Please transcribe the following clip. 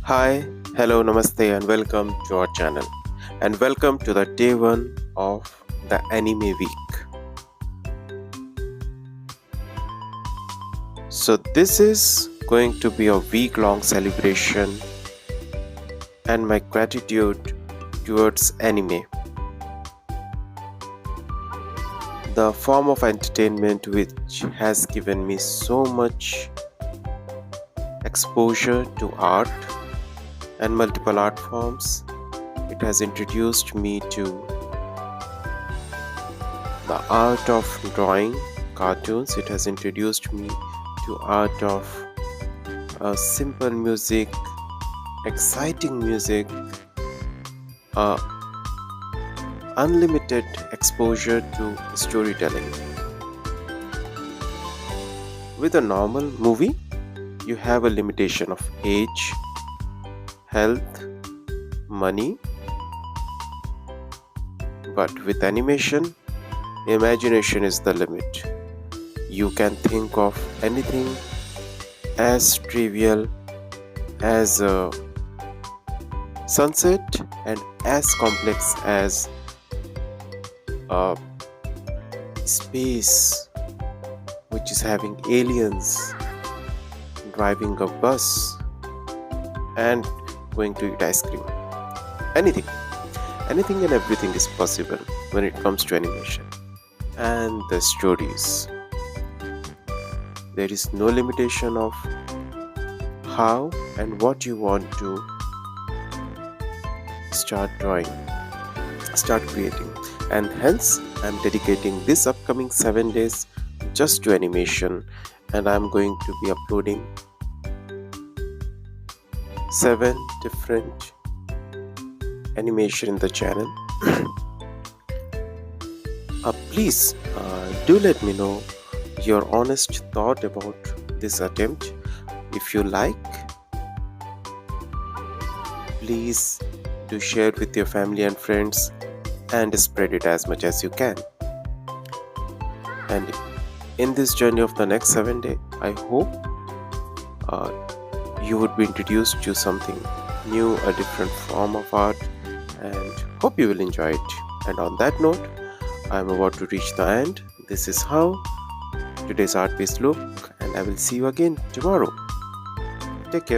Hi, hello, namaste, and welcome to our channel. And welcome to the day one of the anime week. So, this is going to be a week long celebration and my gratitude towards anime, the form of entertainment which has given me so much exposure to art and multiple art forms. It has introduced me to the art of drawing cartoons. It has introduced me to art of simple music, exciting music, unlimited exposure to storytelling. With a normal movie, you have a limitation of age, health, money, but with animation, imagination is the limit. You can think of anything as trivial as a sunset and as complex as a space which is having aliens driving a bus and going to eat ice cream. Anything and everything is possible when it comes to animation. And the stories, there is no limitation of how and what you want to start drawing, start creating. And hence I'm dedicating this upcoming 7 days just to animation, and I'm going to be uploading 7 different animation in the channel. Please do let me know your honest thought about this attempt. If you like, please do share it with your family and friends and spread it as much as you can. And in this journey of the next 7 days, I hope you would be introduced to something new, a different form of art, and hope you will enjoy it. And on that note, I am about to reach the end. This is how today's art piece look, and I will see you again tomorrow. Take care.